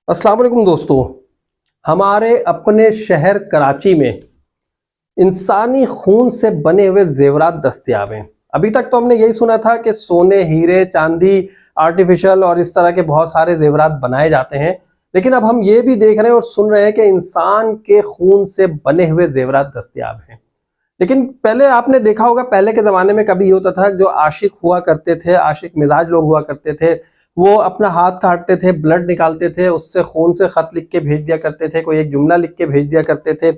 अस्सलाम वालेकुम दोस्तों। हमारे अपने शहर कराची में इंसानी खून से बने हुए जेवरात दस्तयाब हैं। अभी तक तो हमने यही सुना था कि सोने, हीरे, चांदी, आर्टिफिशियल और इस तरह के बहुत सारे जेवरात बनाए जाते हैं, लेकिन अब हम ये भी देख रहे हैं और सुन रहे हैं कि इंसान के खून से बने हुए जेवरात दस्तयाब हैं। लेकिन पहले आपने देखा होगा, पहले के ज़माने में कभी ये होता था, जो आशिक हुआ करते थे, आशिक मिजाज लोग हुआ करते थे, वो अपना हाथ काटते थे, ब्लड निकालते थे, उससे खून से खत लिख के भेज दिया करते थे, कोई एक जुमला लिख के भेज दिया करते थे,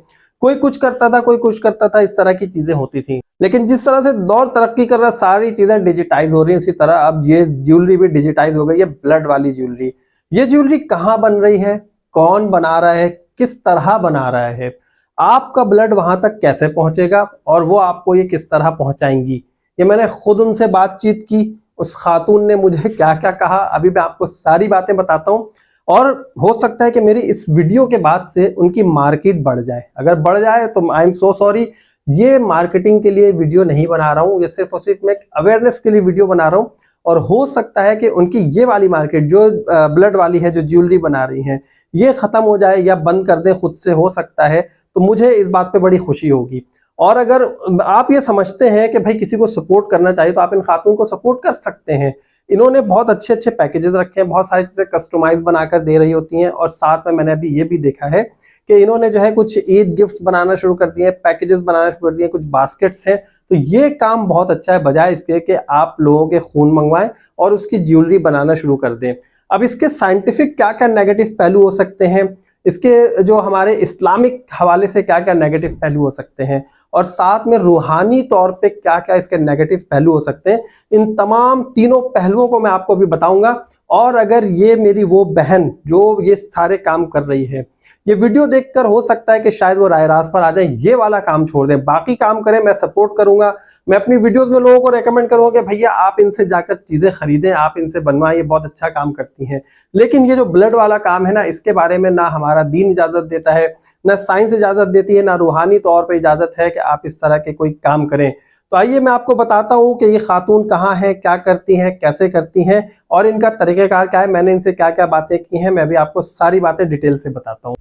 कोई कुछ करता था, कोई कुछ करता था, इस तरह की चीज़ें होती थी। लेकिन जिस तरह से दौर तरक्की कर रहा है, सारी चीज़ें डिजिटाइज़ हो रही हैं, इसी तरह अब ये ज्वेलरी भी डिजिटाइज़ हो गई है, ब्लड वाली ज्वेलरी। ये ज्वेलरी कहाँ बन रही है? कौन बना रहा है? किस तरह बना रहा है? आपका ब्लड वहां तक कैसे पहुंचेगा और वो आपको ये किस तरह पहुंचाएंगी? ये मैंने खुद उनसे बातचीत की, उस खातून ने मुझे क्या क्या कहा, अभी मैं आपको सारी बातें बताता हूँ। और हो सकता है कि मेरी इस वीडियो के बाद से उनकी मार्केट बढ़ जाए। अगर बढ़ जाए तो आई एम सो सॉरी। ये मार्केटिंग के लिए वीडियो नहीं बना रहा हूँ, ये सिर्फ और सिर्फ मैं अवेयरनेस के लिए वीडियो बना रहा हूँ। और हो सकता है कि उनकी ये वाली मार्केट जो ब्लड वाली है, जो ज्वेलरी बना रही है, ये खत्म हो जाए या बंद कर दे खुद से, हो सकता है। तो मुझे इस बात पे बड़ी खुशी होगी। और अगर आप ये समझते हैं कि भाई किसी को सपोर्ट करना चाहिए, तो आप इन खातून को सपोर्ट कर सकते हैं। इन्होंने बहुत अच्छे अच्छे पैकेजेस रखे हैं, बहुत सारी चीज़ें कस्टमाइज बनाकर दे रही होती हैं। और साथ में मैंने अभी ये भी देखा है कि इन्होंने जो है कुछ ईद गिफ्ट्स बनाना शुरू कर दिए हैं, पैकेजेस बनाना शुरू कर दिए, कुछ बास्केट्स हैं। तो ये काम बहुत अच्छा है, बजाय इसके कि आप लोगों के खून मंगवाएं और उसकी ज्वेलरी बनाना शुरू कर दें। अब इसके साइंटिफिक क्या क्या नेगेटिव पहलू हो सकते हैं, इसके जो हमारे इस्लामिक हवाले से क्या क्या नेगेटिव पहलू हो सकते हैं, और साथ में रूहानी तौर पे क्या क्या इसके नेगेटिव पहलू हो सकते हैं, इन तमाम तीनों पहलुओं को मैं आपको अभी बताऊंगा। और अगर ये मेरी वो बहन जो ये सारे काम कर रही है, ये वीडियो देखकर हो सकता है कि शायद वो राय रास पर आ जाए, ये वाला काम छोड़ दें, बाकी काम करें, मैं सपोर्ट करूंगा। मैं अपनी वीडियोस में लोगों को रेकमेंड करूंगा कि भैया आप इनसे जाकर चीजें खरीदें, आप इनसे बनवाएं, ये बहुत अच्छा काम करती हैं। लेकिन ये जो ब्लड वाला काम है ना, इसके बारे में ना हमारा दीन इजाजत देता है, ना साइंस इजाजत देती है, ना रूहानी तौर पर इजाजत है कि आप इस तरह के कोई काम करें। तो आइए मैं आपको बताता हूं कि ये खातून कहाँ है, क्या करती हैं, कैसे करती हैं और इनका तरीक़ेकार क्या है, मैंने इनसे क्या क्या बातें की हैं, मैं भी आपको सारी बातें डिटेल से बताता हूँ।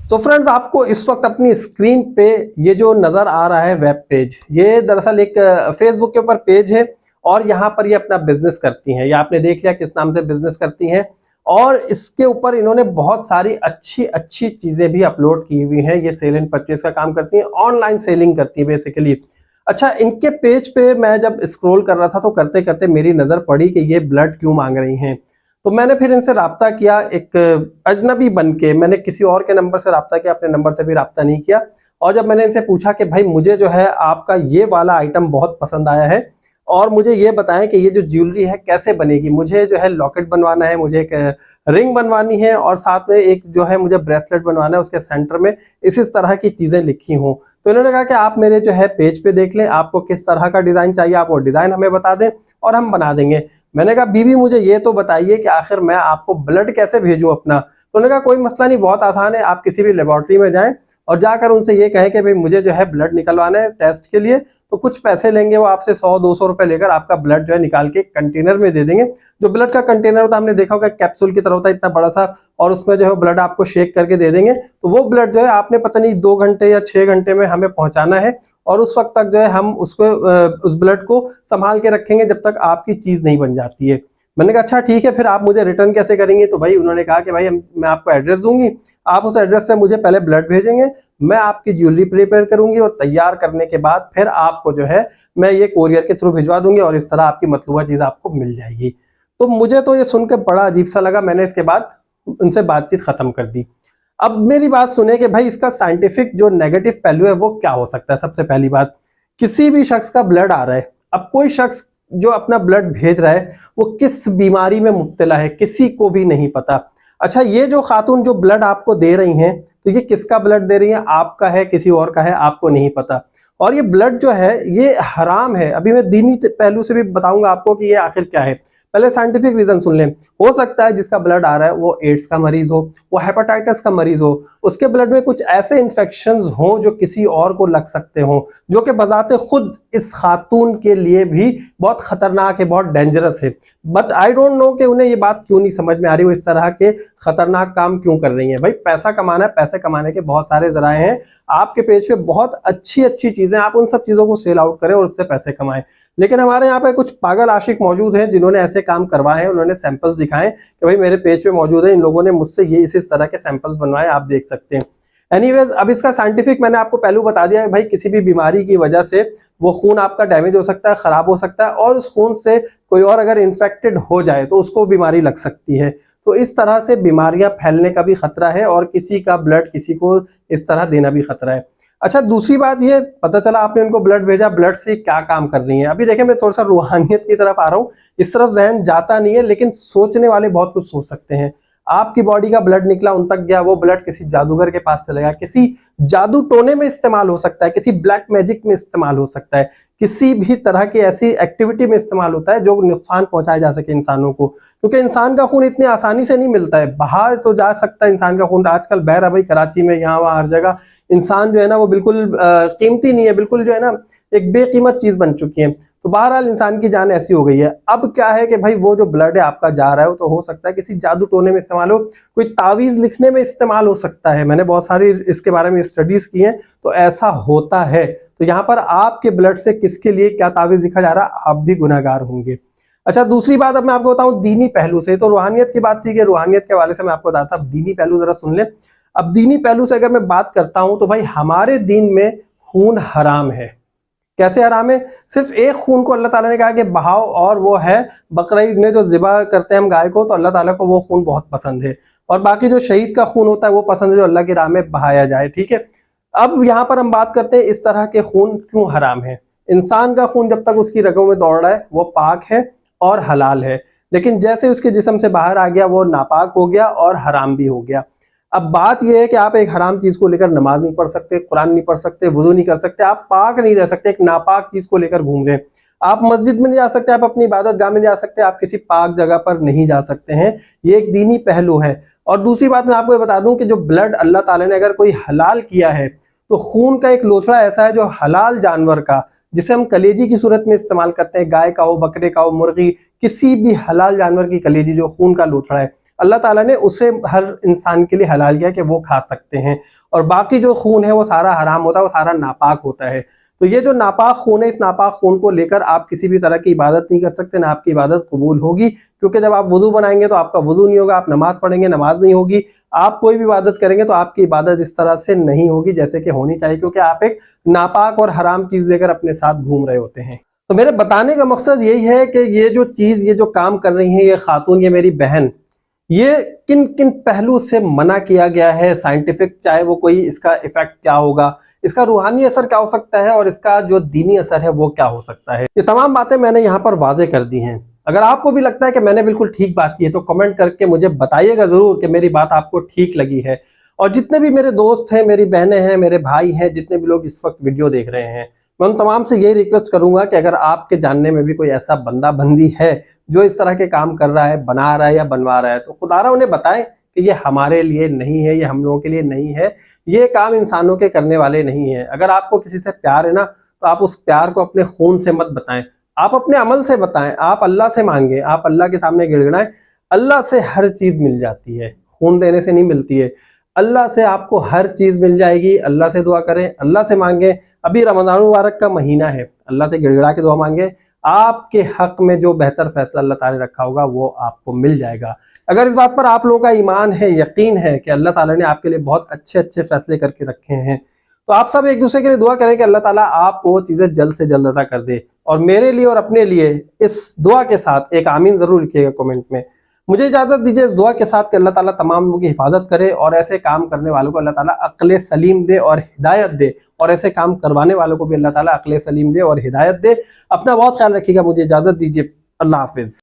तो फ्रेंड्स, आपको इस वक्त अपनी स्क्रीन पे ये जो नजर आ रहा है वेब पेज, ये दरअसल एक फेसबुक के ऊपर पेज है और यहाँ पर ये अपना बिजनेस करती हैं। ये आपने देख लिया किस नाम से बिजनेस करती हैं। और इसके ऊपर इन्होंने बहुत सारी अच्छी अच्छी चीजें भी अपलोड की हुई हैं। ये सेल एंड परचेज का काम करती हैं, ऑनलाइन सेलिंग करती है बेसिकली। अच्छा, इनके पेज पे मैं जब स्क्रॉल कर रहा था तो करते करते मेरी नजर पड़ी कि ये ब्लड क्यों मांग रही हैं। तो मैंने फिर इनसे राब्ता किया, एक अजनबी बन के। मैंने किसी और के नंबर से राब्ता किया, अपने नंबर से भी राब्ता नहीं किया। और जब मैंने इनसे पूछा कि भाई मुझे जो है आपका ये वाला आइटम बहुत पसंद आया है और मुझे ये बताएं कि ये जो ज्वेलरी है कैसे बनेगी, मुझे जो है लॉकेट बनवाना है, मुझे एक रिंग बनवानी है और साथ में एक जो है मुझे ब्रेसलेट बनवाना है, उसके सेंटर में इस तरह की चीज़ें लिखी हों। तो इन्होंने कहा कि आप मेरे जो है पेज पे देख लें, आपको किस तरह का डिज़ाइन चाहिए, आप वो डिज़ाइन हमें बता दें और हम बना देंगे। मैंने कहा बीबी मुझे ये तो बताइए कि आखिर मैं आपको ब्लड कैसे भेजूं अपना। तो उन्होंने कहा कोई मसला नहीं, बहुत आसान है, आप किसी भी लेबोरेटरी में जाएं और जाकर उनसे ये कहें कि भाई मुझे जो है ब्लड निकलवाना है टेस्ट के लिए। तो कुछ पैसे लेंगे वो आपसे, 100-200 रुपए लेकर आपका ब्लड जो है निकाल के कंटेनर में दे देंगे। जो ब्लड का कंटेनर होता है, हमने देखा होगा कैप्सूल की तरह होता है इतना बड़ा सा, और उसमें जो है ब्लड आपको शेक करके दे देंगे। तो वो ब्लड जो है आपने पता नहीं 2 घंटे या 6 घंटे में हमें पहुंचाना है और उस वक्त तक जो है हम उसको उस ब्लड को संभाल के रखेंगे जब तक आपकी चीज नहीं बन जाती है। मैंने कहा अच्छा ठीक है, फिर आप मुझे रिटर्न कैसे करेंगे? तो भाई उन्होंने कहा कि भाई मैं आपको एड्रेस दूंगी, आप उस एड्रेस पे मुझे पहले ब्लड भेजेंगे, मैं आपकी ज्वेलरी प्रिपेयर करूंगी और तैयार करने के बाद फिर आपको जो है मैं ये कोरियर के थ्रू भिजवा दूंगी और इस तरह आपकी मतलूबा चीज आपको मिल जाएगी। तो मुझे तो ये सुनकर बड़ा अजीब सा लगा। मैंने इसके बाद उनसे बातचीत खत्म कर दी। अब मेरी बात सुने कि भाई इसका साइंटिफिक जो नेगेटिव पहलू है वो क्या हो सकता है। सबसे पहली बात, किसी भी शख्स का ब्लड आ रहा है, अब कोई शख्स जो अपना ब्लड भेज रहा है वो किस बीमारी में मुब्तला है किसी को भी नहीं पता। अच्छा, ये जो खातून जो ब्लड आपको दे रही हैं, तो ये किसका ब्लड दे रही हैं? आपका है, किसी और का है, आपको नहीं पता। और ये ब्लड जो है ये हराम है। अभी मैं दीनी पहलू से भी बताऊंगा आपको कि ये आखिर क्या है। पहले साइंटिफिक रीजन सुन लें। हो सकता है जिसका ब्लड आ रहा है वो एड्स का मरीज हो, वो हेपेटाइटिस का मरीज हो, उसके ब्लड में कुछ ऐसे इन्फेक्शंस हो जो किसी और को लग सकते हो, जो कि बजाते खुद इस खातून के लिए भी बहुत खतरनाक है, बहुत डेंजरस है। बट आई डोंट नो कि उन्हें ये बात क्यों नहीं समझ में आ रही, वो इस तरह के खतरनाक काम क्यों कर रही है। भाई पैसा कमाना है, पैसे कमाने के बहुत सारे जराए हैं। आपके पेज पे बहुत अच्छी अच्छी चीजें, आप उन सब चीजों को सेल आउट करें और उससे पैसे कमाएं। लेकिन हमारे यहाँ पे कुछ पागल आशिक मौजूद हैं जिन्होंने ऐसे काम करवाए हैं, उन्होंने सैंपल्स दिखाए कि भाई मेरे पेज पे मौजूद है, इन लोगों ने मुझसे ये इस तरह के सैंपल्स बनवाए, आप देख सकते हैं। एनीवेज, अब इसका साइंटिफिक मैंने आपको पहलू बता दिया है। भाई किसी भी बीमारी की वजह से वो खून आपका डैमेज हो सकता है, खराब हो सकता है, और उस खून से कोई और अगर इन्फेक्टेड हो जाए तो उसको बीमारी लग सकती है। तो इस तरह से बीमारियां फैलने का भी खतरा है और किसी का ब्लड किसी को इस तरह देना भी खतरा है। अच्छा, दूसरी बात ये पता चला आपने उनको ब्लड भेजा, ब्लड से क्या काम कर रही है। अभी देखिए मैं थोड़ा सा रूहानियत की तरफ आ रहा हूँ, इस तरफ जहन जाता नहीं है, लेकिन सोचने वाले बहुत कुछ सोच सकते हैं। आपकी बॉडी का ब्लड निकला, उन तक गया, वो ब्लड किसी जादूगर के पास चलेगा, किसी जादू टोने में इस्तेमाल हो सकता है, किसी ब्लैक मैजिक में इस्तेमाल हो सकता है, किसी भी तरह की ऐसी एक्टिविटी में इस्तेमाल होता है जो नुकसान पहुंचाया जा सके इंसानों को। क्योंकि इंसान का खून इतनी आसानी से नहीं मिलता है, बाहर तो जा सकता है इंसान का खून, आजकल बह रहा भाई कराची में, यहाँ वहाँ हर जगह इंसान जो है ना वो बिल्कुल कीमती नहीं है, बिल्कुल जो है ना एक बेकीमत चीज बन चुकी है। तो बहरहाल इंसान की जान ऐसी हो गई है। अब क्या है कि भाई वो जो ब्लड है आपका जा रहा है, वो तो हो सकता है किसी जादू टोने में इस्तेमाल हो, कोई तावीज लिखने में इस्तेमाल हो सकता है। मैंने बहुत सारी इसके बारे में स्टडीज की हैं, तो ऐसा होता है। तो यहाँ पर आपके ब्लड से किसके लिए क्या तावीज लिखा जा रहा है, आप भी गुनाहगार होंगे। अच्छा, दूसरी बात अब मैं आपको बताऊं दीनी पहलू से। तो रूहानियत की बात थी कि रूहानियत के हवाले से मैं आपको बता रहा था, अब दीनी पहलू जरा सुन ले। अब दीनी पहलू से अगर मैं बात करता हूं तो भाई हमारे दीन में खून हराम है। कैसे हराम है? सिर्फ एक खून को अल्लाह ताला ने कहा कि बहाओ, और वो है बकरा ईद में जो ज़िबा करते हैं हम गाय को, तो अल्लाह ताला को वो खून बहुत पसंद है। और बाकी जो शहीद का खून होता है वो पसंद है जो अल्लाह की राह में बहाया जाए, ठीक है। अब यहाँ पर हम बात करते हैं इस तरह के खून क्यों हराम है। इंसान का खून जब तक उसकी रगों में दौड़ रहा है वो पाक है और हलाल है, लेकिन जैसे उसके जिस्म से बाहर आ गया वो नापाक हो गया और हराम भी हो गया। अब बात यह है कि आप एक हराम चीज को लेकर नमाज नहीं पढ़ सकते, कुरान नहीं पढ़ सकते, वुजू नहीं कर सकते, आप पाक नहीं रह सकते, एक नापाक चीज को लेकर घूम रहे हैं। आप मस्जिद में नहीं जा सकते, आप अपनी इबादत गाह में नहीं जा सकते, आप किसी पाक जगह पर नहीं जा सकते हैं। ये एक दीनी पहलू है। और दूसरी बात मैं आपको ये बता दूं कि जो ब्लड अल्लाह ताला ने अगर कोई हलाल किया है, तो खून का एक लोथड़ा ऐसा है जो हलाल जानवर का, जिसे हम कलेजी की सूरत में इस्तेमाल करते हैं, गाय का हो, बकरे का हो, मुर्गी, किसी भी हलाल जानवर की कलेजी जो खून का लोथड़ा है, अल्लाह ताला ने उसे हर इंसान के लिए हलाल किया कि वो खा सकते हैं। और बाकी जो खून है वो सारा हराम होता है, वो सारा नापाक होता है। तो ये जो नापाक खून है, इस नापाक खून को लेकर आप किसी भी तरह की इबादत नहीं कर सकते, ना आपकी इबादत कबूल होगी। क्योंकि जब आप वुजू बनाएंगे तो आपका वुजू नहीं होगा, आप नमाज पढ़ेंगे नमाज नहीं होगी, आप कोई भी इबादत करेंगे तो आपकी इबादत इस तरह से नहीं होगी जैसे कि होनी चाहिए, क्योंकि आप एक नापाक और हराम चीज लेकर अपने साथ घूम रहे होते हैं। तो मेरे बताने का मकसद यही है कि ये जो चीज, ये जो काम कर रही है ये खातून, ये मेरी बहन, ये किन किन पहलू से मना किया गया है साइंटिफिक, चाहे वो कोई इसका इफेक्ट क्या होगा, इसका रूहानी असर क्या हो सकता है, और इसका जो दीनी असर है वो क्या हो सकता है, ये तमाम बातें मैंने यहाँ पर वाजे कर दी हैं। अगर आपको भी लगता है कि मैंने बिल्कुल ठीक बात की है तो कमेंट करके मुझे बताइएगा जरूर कि मेरी बात आपको ठीक लगी है। और जितने भी मेरे दोस्त हैं, मेरी बहनें हैं, मेरे भाई हैं, जितने भी लोग इस वक्त वीडियो देख रहे हैं, मैं उन तमाम से यही रिक्वेस्ट करूंगा कि अगर आपके जानने में भी कोई ऐसा बंदा बंदी है जो इस तरह के काम कर रहा है, बना रहा है या बनवा रहा है, तो खुदारा उन्हें बताएं कि ये हमारे लिए नहीं है, ये हम लोगों के लिए नहीं है, ये काम इंसानों के करने वाले नहीं है। अगर आपको किसी से प्यार है ना, तो आप उस प्यार को अपने खून से मत बताएं, आप अपने अमल से बताएं, आप अल्लाह से मांगे, आप अल्लाह के सामने गिड़गिड़ाएं। अल्लाह से हर चीज मिल जाती है, खून देने से नहीं मिलती है। अल्लाह से आपको हर चीज मिल जाएगी। अल्लाह से दुआ करें, अल्लाह से मांगे। अभी रमजान मुबारक का महीना है, अल्लाह से गिड़गिड़ा के दुआ मांगे, आपके हक में जो बेहतर फैसला अल्लाह ताला ने रखा होगा वो आपको मिल जाएगा। अगर इस बात पर आप लोगों का ईमान है, यकीन है कि अल्लाह ताला ने आपके लिए बहुत अच्छे अच्छे फैसले करके रखे हैं, तो आप सब एक दूसरे के लिए दुआ करें कि अल्लाह ताला आपको वो चीजें जल्द से जल्द अता कर दे। और मेरे लिए और अपने लिए इस दुआ के साथ एक आमीन जरूर लिखिएगा कमेंट में। मुझे इजाजत दीजिए इस दुआ के साथ कि अल्लाह ताला तमाम लोगों की हिफाजत करे और ऐसे काम करने वालों को अल्लाह ताला अक्ल सलीम दे और हिदायत दे, और ऐसे काम करवाने वालों को भी अल्लाह ताला अक्ल सलीम दे और हिदायत दे। अपना बहुत ख्याल रखिएगा, मुझे इजाजत दीजिए, अल्लाह हाफिज।